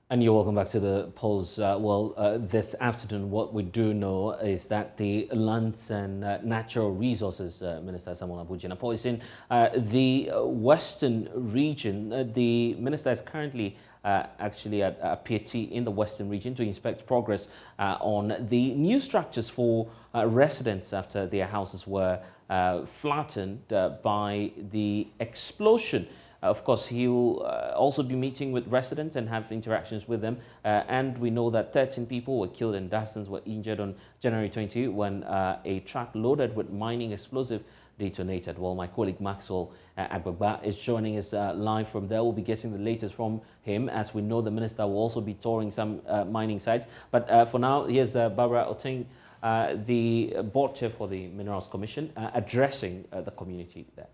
And you're welcome back to the polls. This afternoon, what we do know is that the Lands and Natural Resources Minister, Samuel JINAPOR, is in the western region. The minister is currently actually at APPIATSE in the western region to inspect progress on the new structures for residents after their houses were flattened by the explosion. Of course, he will also be meeting with residents and have interactions with them. And we know that 13 people were killed and dozens were injured on January 20 when a truck loaded with mining explosive detonated. Well, my colleague Maxwell Agbagba is joining us live from there. We'll be getting the latest from him. As we know, the minister will also be touring some mining sites. But for now, here's Barbara Oteng, the board chair for the Minerals Commission, addressing the community there.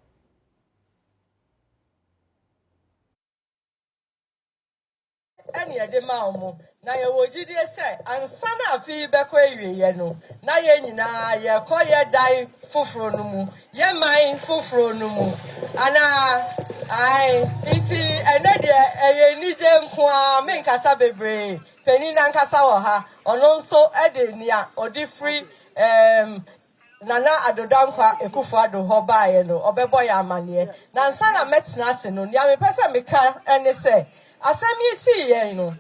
Any of the maumo, na ye wojidi say, and sana fi bekwe ye no, na ye nyina ye koye dai fufuro no mu, ye mine fufuro no mu, ana iti ene de ye nije nko me nkasa bebre, peni na nkasa wo ha, ono nso ede nia odi free Nana adodankwa ekufu ado ho baaye no obebo ya amane na nsa na metena ase no nia me pese meka ene se asem yi si ye no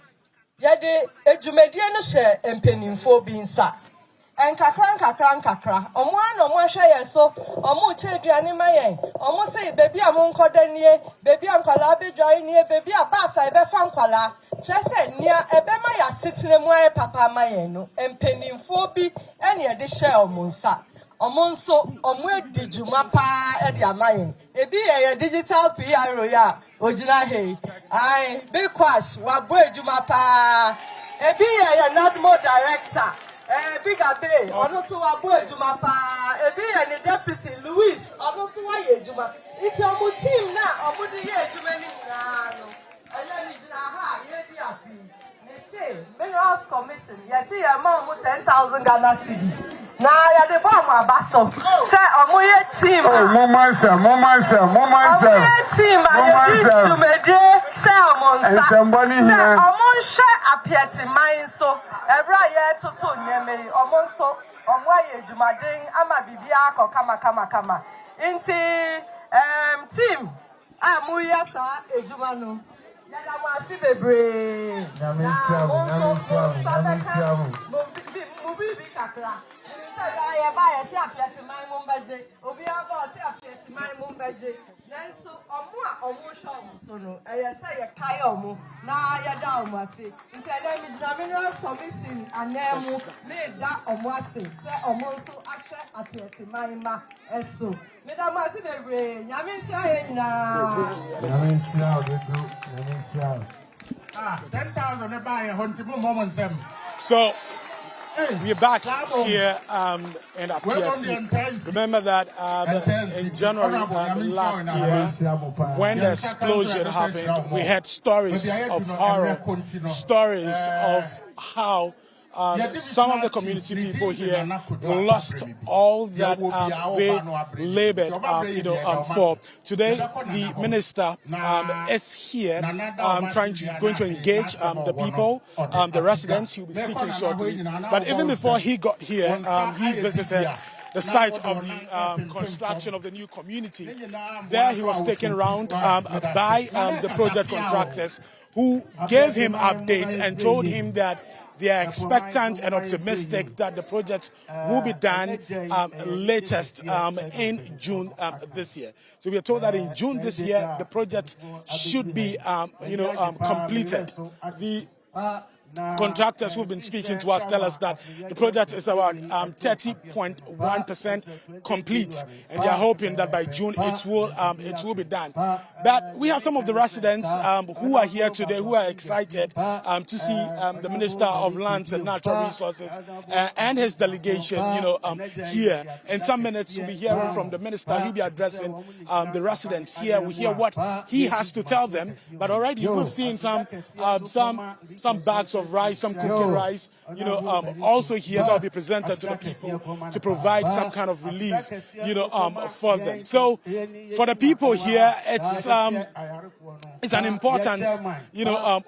ye de ejumedie no hye empenimfo bi nsa enkakra omo ana omo ahwe ye so omo che aduane mayen omo se bebi a mo nkodanie bebi ankwala abedware nie bebi a basa ebe fa nkwala chese nia ebe ma ya setene mu aye papa mayen no empenimfo bi ene ye de hye omo nsa Omonso omwe dijuma pa edi amaye ebi ye digital PR ya ojina he ai big quash wa bo ejuma pa ebi ye NADMO director big abe ono so wa bo ejuma pa ebi ye ni deputy Louis ono so wa ye ejuma iti omo team na omo di ye ejuma ni na no ele mi jina ha ye di afi me say Minerals Commission ye see ye ma omo 10,000 Ghana cedis na ya de bomb abaso say omoye team momansa team ayi to medie share monsa say omon share APPIATSE mine so ebra ye toto nyeme omon so omoye jumaden ama bibia akọ kama inti team amuya sa ejuma no yada mo asi bebre na mo bi kakra I buy a APPIATSE my mumbaje, Obia bought APPIATSE my mumbaje. Then so, so no, I say a kayomu, na ya down was it. Instead, the Minerals Commission and Nemu made that omwasi, say omoso actual APPIATSE my ma, and so. Madam Masi the brain, Yamisha na. 10,000 a buy a hunting moments. So, we're back here in APPIATSE. Remember that in January last year, when the explosion happened, we had stories of horror, stories of how some of the community people here lost all that they labored, for. Today, the minister is here, going to engage the people, the residents. He will be speaking shortly. But even before he got here, he visited the site of the construction of the new community. There, he was taken around by the project contractors, who gave him updates and told him that they are expectant and optimistic that the project will be done latest in June this year. So we are told that in June this year, the project should be, completed. The contractors who've been speaking to us tell us that the project is about 30.1% complete, and they are hoping that by June it will be done. But we have some of the residents who are here today who are excited to see the Minister of Lands and Natural Resources and his delegation, here. In some minutes, we'll be hearing from the minister. He'll be addressing the residents here. We hear what he has to tell them. But already we've seen some bags of of rice, some cooking rice, also here that will be presented to the people to provide some kind of relief, for them. So for the people here, it's an important,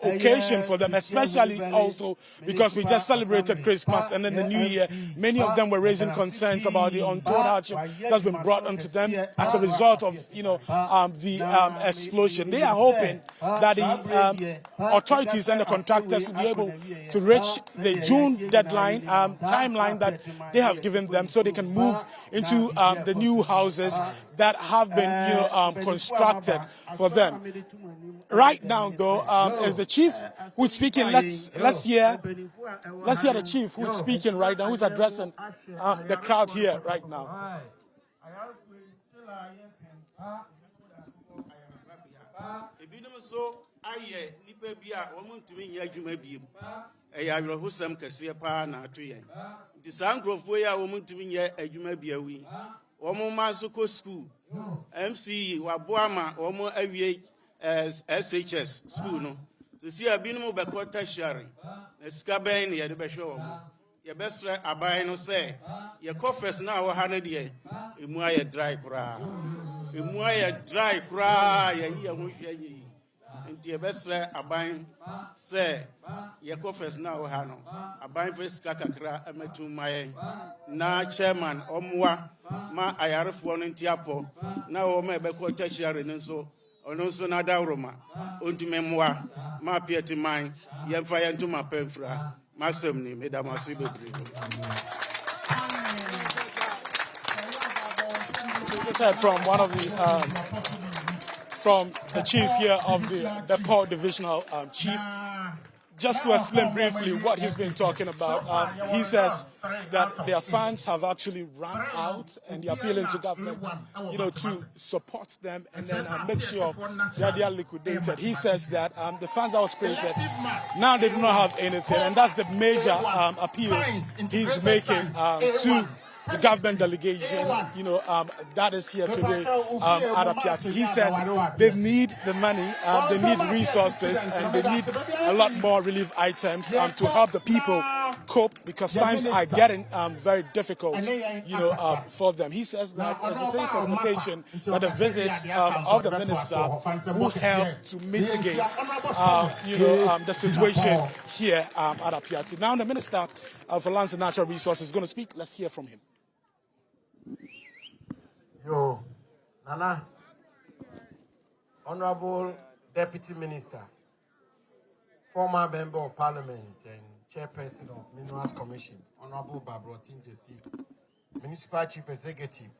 occasion for them, especially also because we just celebrated Christmas and then the New Year. Many of them were raising concerns about the untold hardship that's been brought onto them as a result of, the explosion. They are hoping that the authorities and the contractors will be able to reach the June deadline, timeline that they have given them so they can move into the new houses that have been, constructed for them. Right now, though, is the chief who's speaking. Let's hear the chief who's speaking right now, who's addressing the crowd here right now. MC Wabuama Omo Aviate as SHS school no. To see a binum Bakota Shari, a scabain ya the Basho. Your best abai no say, your coffers now 100 years, Imuaya dry cry. Imuaya dry cry, ya mushi. And your best abai say, your coffers now hano. Abai first kakakra, a metu my na chairman, Omwa. Ma ayarif one tiapo na o me be ko tertiary nso ono so na da roma ontime moa ma pieti man ye fa ye ntuma pemfra masem ni me da masi bebre. From one of the from the chief here of the Port Divisional chief. Just to explain briefly what he's been talking about, he says that their funds have actually run out and they're appealing to government, to support them and then make sure that they are liquidated. He says that the funds that was created, now they do not have anything, and that's the major appeal he's making to the government delegation, that is here today at APPIATSE. He says they need the money, they need resources, and they need a lot more relief items to help the people cope because times are getting very difficult, for them. He says that there's a expectation that the visit of the minister will help to mitigate, the situation here at APPIATSE. Now the Minister for Lands and Natural Resources is going to speak. Let's hear from him. Yo, Nana, Honorable Deputy Minister, former Member of Parliament and Chairperson of Minerals Commission, Honorable Babrotin Jesse, Municipal Chief Executive,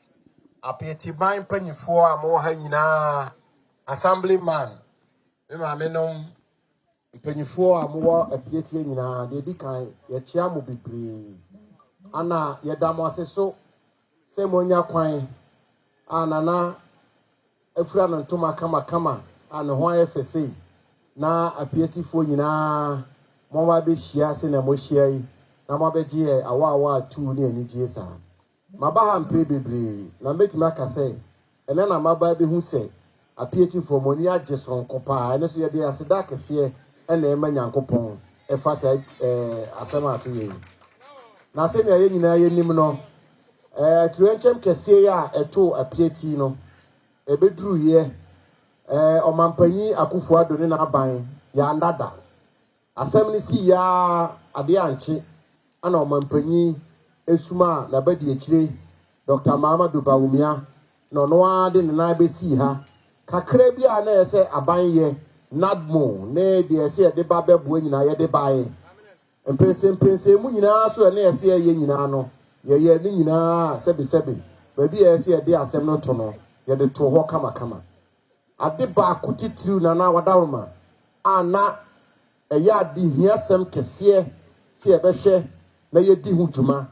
APPIATSE Ban Penny for Amohanina, Assemblyman, Memamenum, Penny for Amoa APPIATSE, the Dikai, Yachiamu Bibri, Anna Yadamo so. Semonya kwai anana efura no ntoma kama ana ho afese na APPIATSE fo nyina mo ma be hia se na mo hia yi na mo be je awa tu ni anigye sa maba ha mpre bebre na metima aka se ene na maba be hu se APPIATSE fo mo ni agye sonko pa ene so ye de aseda kese ene e manyankopon e fa se asema ato ye na se ne ye nyina ye nim no Truenchem kese ya eto APPIATSE no ebedru ye omampanyi akufo adone na aban ya ndada asem ni si ya ade anche ana omampanyi esuma na badi ekire Dr. Mamadou Bawumia no no ade na besi ha kakra bi a na yese aban ye nadmo ne de yese de ba bebo nyina ye de bae mpense mu nyina so na yese ye nyina no ye ni nyina sebi baby yese ye de asem no to no ye de to ho kama ade ba kutitru na wadawma ana eya di hiasem kese se ye behwe na ye di hu dwuma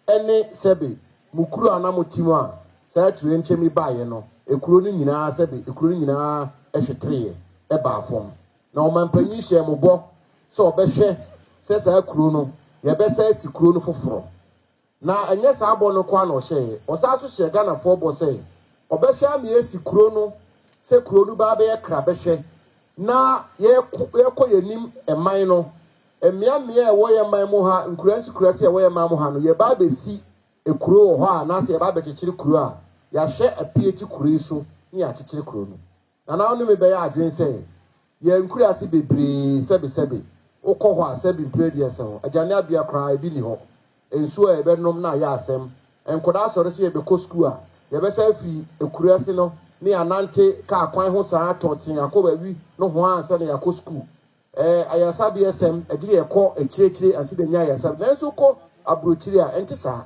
ene sebi mukuru anamotimu a sa Truenchemi baye no ekuro ni nyina sebi ekuro ni nyina ehwetre e ba afom na omampanyi hye mobo so obehwe se sa ekuro no ye besa esikuro no foforo na enye sa abo no kwa na ohye osaso hye Ghana fo bo se obehwe am ye esikuro no se kuro no ba be ye kra behwe na ye koyenim eman no Emia woye mamuha nkurasi woye mamuha no ye ba besi ekuro ho a na se ye ba bechichiri kuro a ya hwe apieti kuro so ni ya chichiri kuro no na na onu me be ya adwen se ye nkurasi bebre sebe ukọ ho asebi mpredie se ho agane abia kra ebi ni ho ensu a ebe nom na ya asem enkoda sọrọ se ye be ko school a ye be sa fi ekurasi no ni anante ka akwan ho saa totin akoba wi no ho ansa na ya ko school ayasa BSM agire ekọ ekyirechire ansi de nya ayasa na enso ko abrochire a ente saa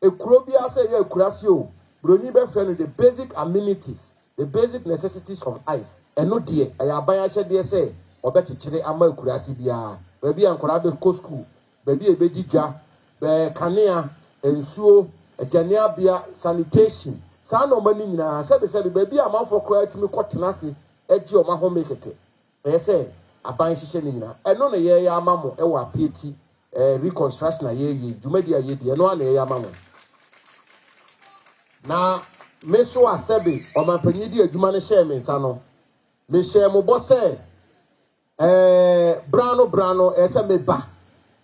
ekuro bia se ye ekurasi o broni be friend the basic amenities the basic necessities of life eno de ayaban ahye de se obechichire ama ekurasi bia baabi ankora be ko school baabi ebedi dwa be kanea ensuo agane bia sanitation saa no mani nyina sebe baabi amanfo kora timi kotena se agi o mahome keke say aban hihye ni nyina eno na ye ya amamo e wa APPIATSE reconstruction na ye dwumadi a ye di eno na ye ya amamo na meso asebe o mampanyi di adwuma ne hye me nsa no me hye mo bo se brano ese me ba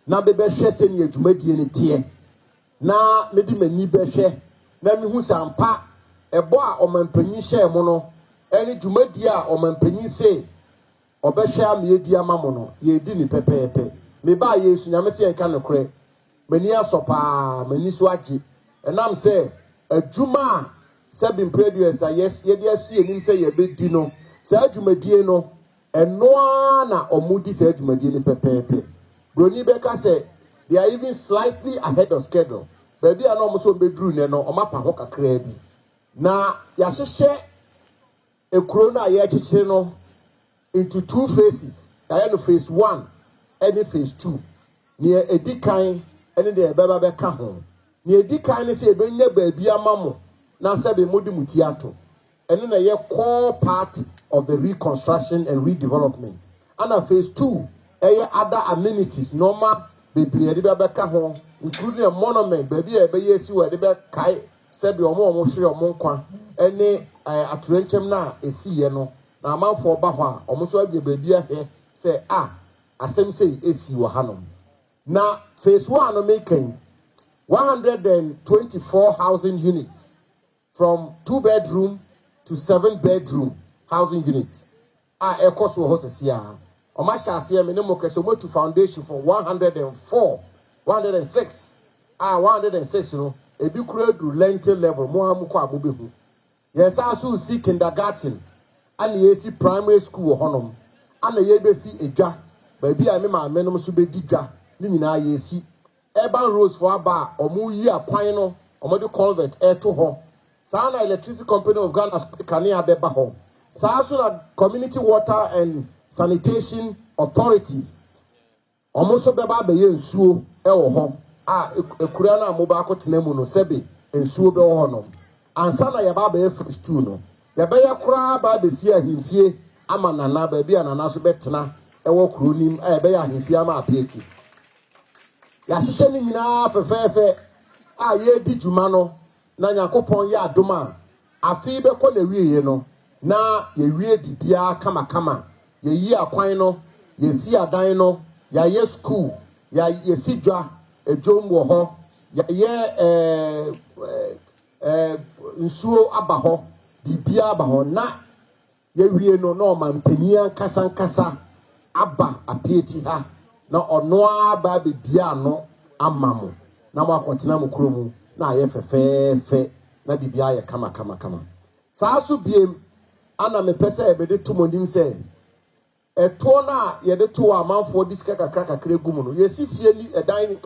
na be hwe se ni adwumadi ne tie na me di mani be hwe na me hu sampa ebo a o mampanyi hye mo no eni dwumadi a o mampanyi se obehwe am ye di amamo no ye di ni pepepe me ba yesu nyame se enka ne kure mani asopa mani so agi enam se adwuma se bi producer yes ye di asu enim se ye be di no se adwumadie no eno na omudi se adwumadie ni pepepe broni be ka se they are even slightly ahead of schedule baby ana omo so be duru ne no omapa ho kakra bi na ya hyehye ekuro na ye chichire no into two phases. I know phase 1 and phase 2. Near a decan and the Baba Cajon. Near decan is a benya baby amamo. Now said the Modimutiato. And then a core part of the reconstruction and redevelopment. And a phase 2, other amenities, normal baby a Baba Cajon, including a monument, baby a bayesi where the Kai said your mom was your monqua. Any at Renchem na a sea no. Na amanfo ba ho a omo so abie baabia he say asem say esi wo hanom na phase 1 no making 124 housing units from 2-bedroom to 7-bedroom housing units cost wo ho sesia o ma sha ase me ne mo kese mo to foundation for 106 no ebi kura du lentil level mo amko agobehu yes aso see kindergarten and ye see primary school honum and ye be see edwa baby a me ma menom so be didwa ni nyina ye see urban roads for aba omu yi akwan no omo de culvert to ho sa na electricity company of Ghana kanea be ba ho sa so na community water and sanitation authority omo so be ba be ye nsuo wo ho ekura na mo ba akotena mu no sebe nsuo be wo ho no ansa na ye ba be phase 2 no ya be ya kura ba be si ahimfie ama nana ba bi anana so betena ewo kronim be ya ahimfie ama APPIATSE ya hihye ni nyina fefefe ye di dwuma no na Nyankopon ya adoma afi be ko na wieye no na ye wie bibia kama ye yi akwan no ye si adan no ya ye school ya ye si dwa ejom wo ho ya ye nsuo aba ho bibia aba ho na ye wie no na omampania kasa aba APPIATSE ha na ono aba bibia no amamo na mo akontena mo kromu na ye fefefe na bibia ye kama saa so biem ana me pese e be de to monim se eto na ye de to amanfo diska kakra gumu no ye si fie ni edan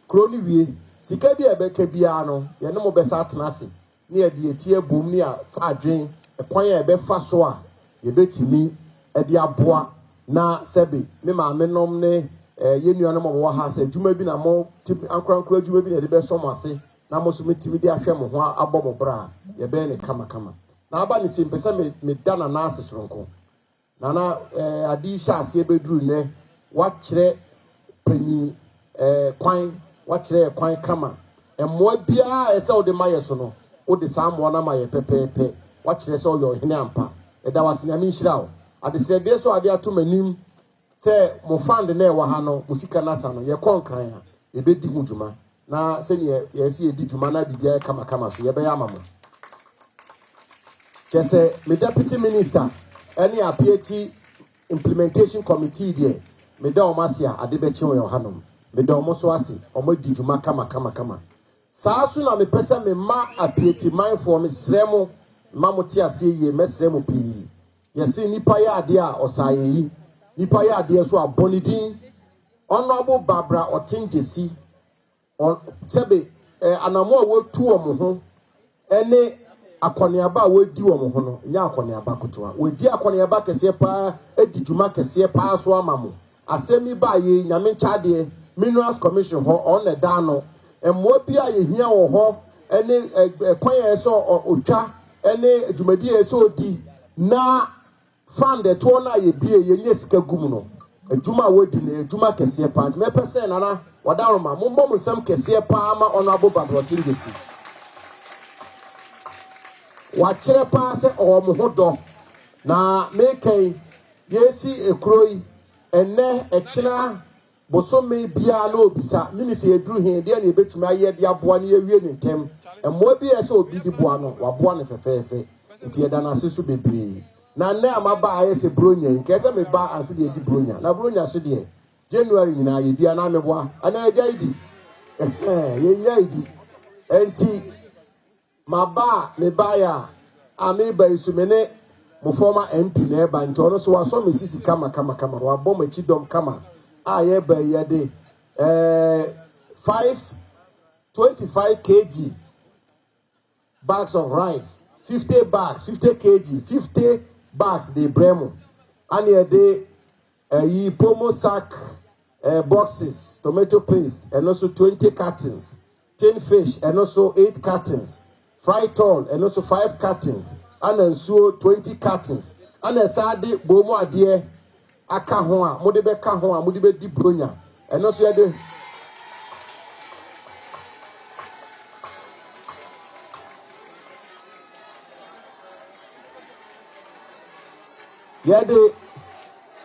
kroni wie sika bi e be ka bia no ye ne mo be sa tenase ni e de etie bom ni a fa adwen ekwan e be fa so a ye betimi e de aboa na sebe me ma menom ne ye nuanom mo wo ha se djuma bi na mo ankran djuma bi na de be so mo ase na mo so metimi de ahwe mo ho abọ mo bra ye be ne kama na aba ni simpesa me dana na asesronko na adi sha ase be duru ne wa kire panyi kwan wa kire kwan kama emmo bia ese o de maye so no o de samo na maye pepepe wa kire se o yo hene ampa e da wasenya mi nhira o ade se de so ade ato manim say mo fund na ewa ha no musika na sa no ye konkran a e be di hujuma na se ne ye si e di juma na bibia kama so ye be ya mamo chese me deputy minister any APPIATSE implementation committee there me da omasia ade be che wo hanom me da omoso ase omo di juma kama saa so na me pesa me ma APPIATSE mindful me sremo ma moti ase ye me sremo pi ye se nipa ya ade a osaye yi nipa ya ade so abonidin honorable Barbara Otinjesi on sebe anamo wo tu omo ho ene akoniaba wo di omo ho no nya akoniaba kotoa wo di akoniaba kese pa edi juma kese pa so amamo asemi ba ye nyame nchade Minerals Commission ho on the dano emmo bia ye hia wo ho ene kwan eso otwa ene djumadi eso odi na fund the to na ye bie ye nye sika gum no adwuma wodi na adwuma kese pa me pese nana wadaroma mombo musam kese pa ma honorable Barbara Otinjesi wachire pa se o mo hodo na mekai yesi ekroi ene echina bosome bia na obisa minister edru he de na ebetumi aye de aboa na yewie ne ntem emmo bi ese obi di boa no waboa ne fefefe nti yeda na sesu bebre na na amaba ayese bronya nkese me ba anse de di bronya na bronya so de January nyina ye bia na meboa ana agya idi ye nya idi enti maba me ba ya ami ba isumene mo former MP na eba nti ono so waso me sisi kama wa bom achi dom kama aye ba ye de 25 kg bags of rice 50 bags 50 kg 50 bags de bremo ani e de yi pomo sack boxes tomato paste and also 20 cartons tin fish and also 8 cartons fried tall and also 5 cartons and so 20 cartons and asade bomo ade aka ho a mode be ka ho a mode be di bronya and also yede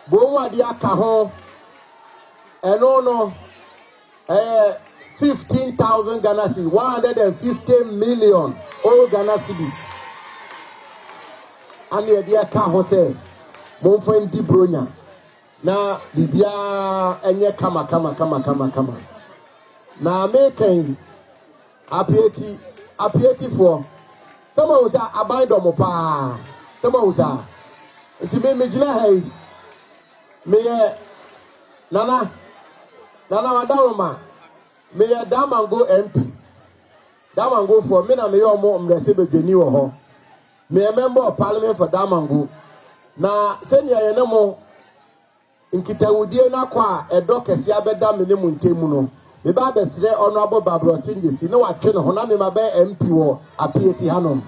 bomo ade aka ho eno no 15,000 Ghana cedis 150 million all Ghana cedis and the aka ho say mo fo di bronya na bibia enye kama na making APPIATSE for someone who say abai do mo pa someone who say nti me gina hai me nana wadaroma me damango MP damango for me na me yo mo mrese bedwani wo ho me member of parliament for damango na senya ye ne mo nkitawudie na kwa edo kese abeda me ne muntemu no me ba besire honorable Barbara Otinjesi ne watwe ne ho na me mabe MP wo APPIATSE hanom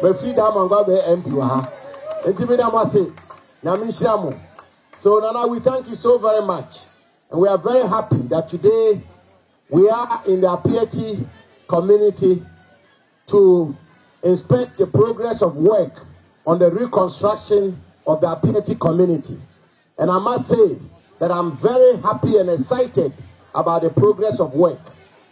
me freedom mango be MP wo ha enti me da mo say nyame nhiramo. So Nana, we thank you so very much and we are very happy that today we are in the APPIATSE community to inspect the progress of work on the reconstruction of the APPIATSE community. And I must say that I'm very happy and excited about the progress of work.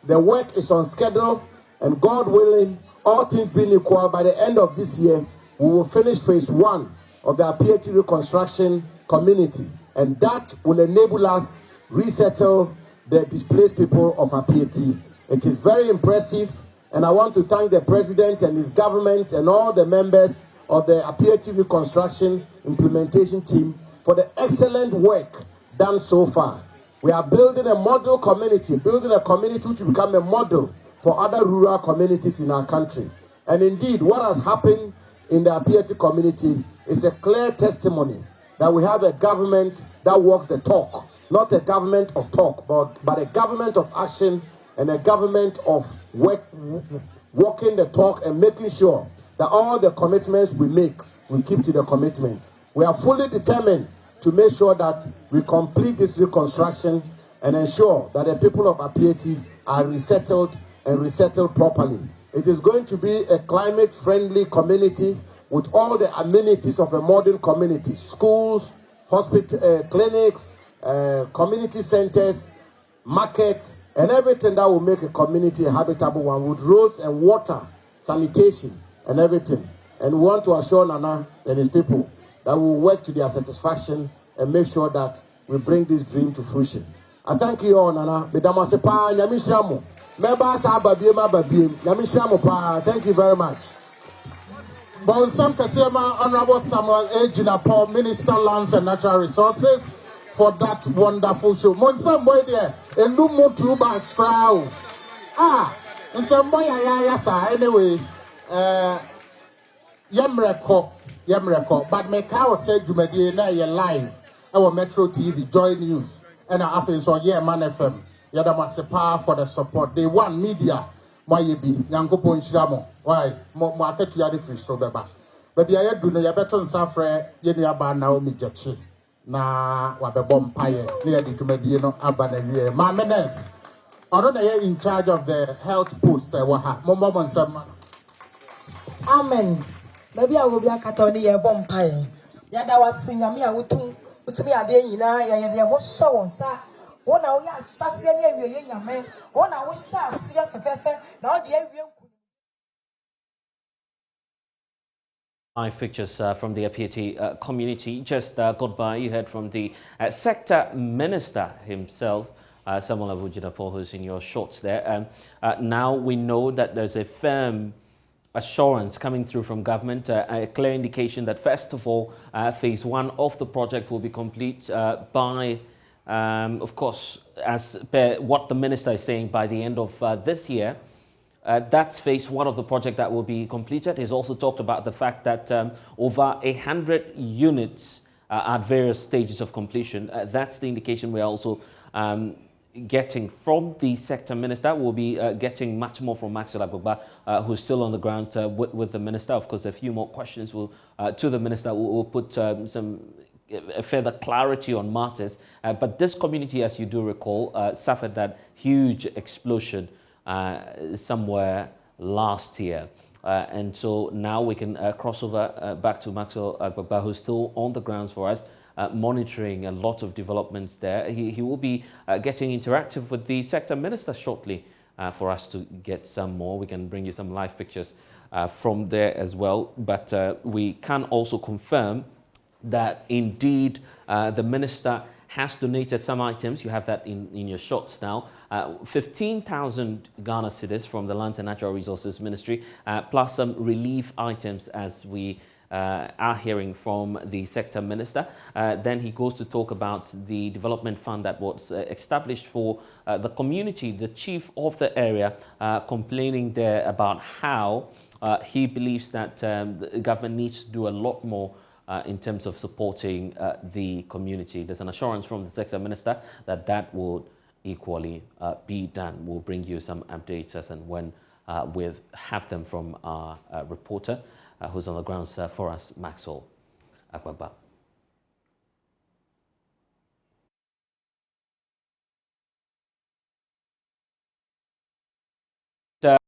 The work is on schedule, and God willing, all things being equal, by the end of this year, we will finish phase 1 of the APPIATSE reconstruction community. And that will enable us resettle the displaced people of APPIATSE. It is very impressive, and I want to thank the President and his government and all the members of the APPIATSE reconstruction implementation team for the excellent work done so far. We are building a model community, building a community which will become a model for other rural communities in our country. And indeed, what has happened in the APPIATSE community is a clear testimony that we have a government that walks the talk, not a government of talk, but a government of action and a government of walking the talk and making sure that all the commitments we make, we keep to the commitment. We are fully determined to make sure that we complete this reconstruction and ensure that the people of APPIATSE are resettled and resettled properly. It is going to be a climate-friendly community with all the amenities of a modern community: schools, hospital, clinics, community centers, markets, and everything that will make a community a habitable one with roads and water, sanitation, and everything. And we want to assure Nana and his people that we will work to their satisfaction and make sure that we bring this dream to fruition. I thank you all, Nana. Medamasepa, Yamishamu. Members are Babiem. Yamishamu Pa. Thank you very much. Bonsam Kasema, Honorable Samuel A. JINAPOR, Minister Lands and Natural Resources, for that wonderful show. Monsam boy there, and no more 2 bags crowd. And some boy anyway. Yemreko, but make our said you may be live. Our Metro TV, Joy News, and our affairs on Man FM. Yadamasepa for the support. They want media. Why be Yanko Ponchamo? Why? Market to Yadi Free Strobeba. But the idea do no Yabeton Safre, Yeniaba Naomi Jachi. Na Wabebom Pie, near the Tumedino Abana. My menace. I don't know in charge of the health post. Momom and some. Amen. Maybe I will be a Catoni a bompire. Yada was singing me a wutum, put me a day in a most so, sir. One hour, Shassia, young man. 1 hour, Shassia, now the Live pictures from the APPIATSE community just got by. You heard from the sector minister himself, Samuel JINAPOR, who's in your shots there. Now we know that there's a firm assurance coming through from government, a clear indication that first of all, phase 1 of the project will be complete by, of course, as per what the minister is saying, by the end of this year. That's phase 1 of the project that will be completed. He's also talked about the fact that over 100 units are at various stages of completion. That's the indication we are also getting from the sector minister. We'll be getting much more from Maxwell Agbagba, who's still on the ground with the minister. Of course, a few more questions to the minister. We'll put some further clarity on matters. But this community, as you do recall, suffered that huge explosion somewhere last year. And so now we can cross over back to Maxwell Agbagba, who's still on the grounds for us, monitoring a lot of developments there. He will be getting interactive with the sector minister shortly for us to get some more. We can bring you some live pictures from there as well. But we can also confirm that indeed the minister has donated some items. You have that in your shots now. 15,000 Ghana cedis from the Lands and Natural Resources Ministry, plus some relief items, as we are hearing from the sector minister. Then he goes to talk about the development fund that was established for the community. The chief of the area complaining there about how he believes that the government needs to do a lot more in terms of supporting the community. There's an assurance from the sector minister that that will equally be done. We'll bring you some updates as and when we have them from our reporter who's on the grounds for us, Maxwell Agbagba.